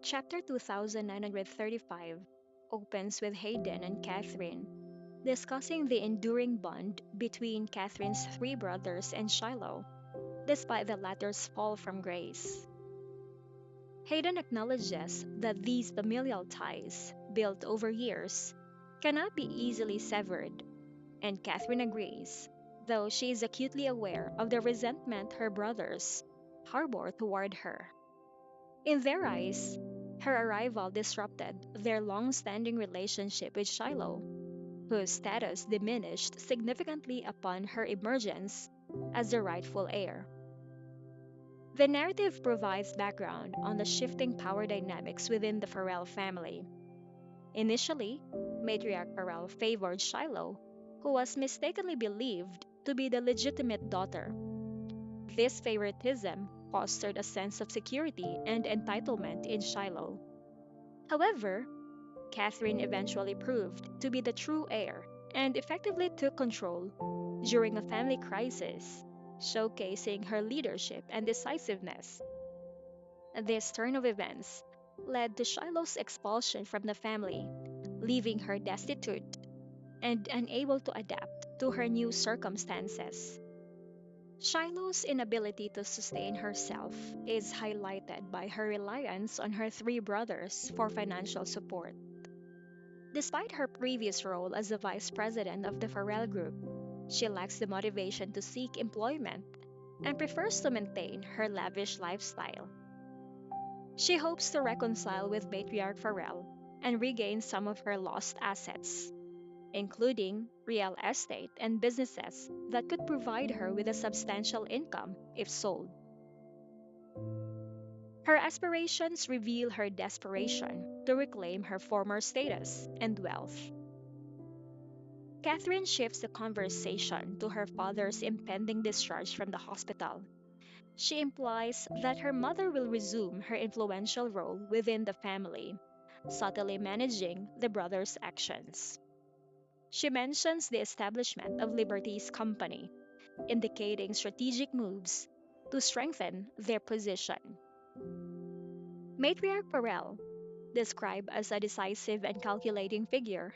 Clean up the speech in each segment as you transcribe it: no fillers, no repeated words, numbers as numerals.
Chapter 2935 opens with Hayden and Catherine discussing the enduring bond between Catherine's three brothers and Shiloh, despite the latter's fall from grace. Hayden acknowledges that these familial ties, built over years, cannot be easily severed, and Catherine agrees, though she is acutely aware of the resentment her brothers harbor toward her. In their eyes, her arrival disrupted their long standing relationship with Shiloh, whose status diminished significantly upon her emergence as the rightful heir. The narrative provides background on the shifting power dynamics within the Farrell family. Initially, matriarch Farrell favored Shiloh, who was mistakenly believed to be the legitimate daughter. This favoritism fostered a sense of security and entitlement in Shiloh. However, Catherine eventually proved to be the true heir and effectively took control during a family crisis, showcasing her leadership and decisiveness. This turn of events led to Shiloh's expulsion from the family, leaving her destitute and unable to adapt to her new circumstances. Shiloh's inability to sustain herself is highlighted by her reliance on her three brothers for financial support. Despite her previous role as the vice president of the Farrell Group, she lacks the motivation to seek employment and prefers to maintain her lavish lifestyle. She hopes to reconcile with Matriarch Farrell and regain some of her lost assets, including real estate and businesses that could provide her with a substantial income if sold. Her aspirations reveal her desperation to reclaim her former status and wealth. Catherine shifts the conversation to her father's impending discharge from the hospital. She implies that her mother will resume her influential role within the family, subtly managing the brothers' actions. She mentions the establishment of Liberty's company, indicating strategic moves to strengthen their position. Matriarch Farrell, described as a decisive and calculating figure,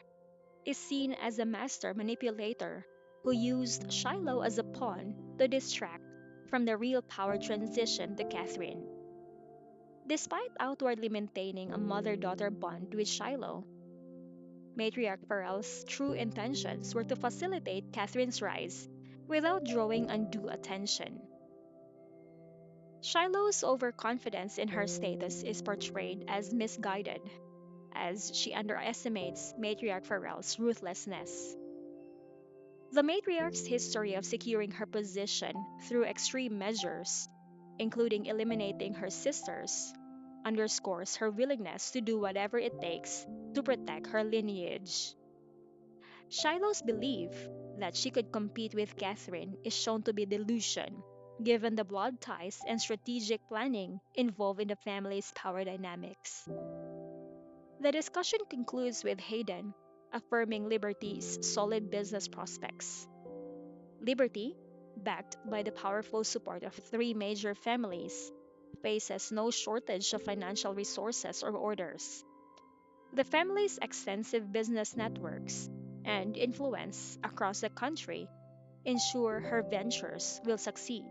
is seen as a master manipulator who used Shiloh as a pawn to distract from the real power transition to Catherine. Despite outwardly maintaining a mother daughter bond with Shiloh, Matriarch Farrell's true intentions were to facilitate Catherine's rise without drawing undue attention. Shiloh's overconfidence in her status is portrayed as misguided, as she underestimates Matriarch Farrell's ruthlessness. The matriarch's history of securing her position through extreme measures, including eliminating her sisters, underscores her willingness to do whatever it takes to protect her lineage. Shiloh's belief that she could compete with Catherine is shown to be delusion, given the blood ties and strategic planning involved in the family's power dynamics. The discussion concludes with Hayden affirming Liberty's solid business prospects. Liberty, backed by the powerful support of three major families, faces no shortage of financial resources or orders. The family's extensive business networks and influence across the country ensure her ventures will succeed.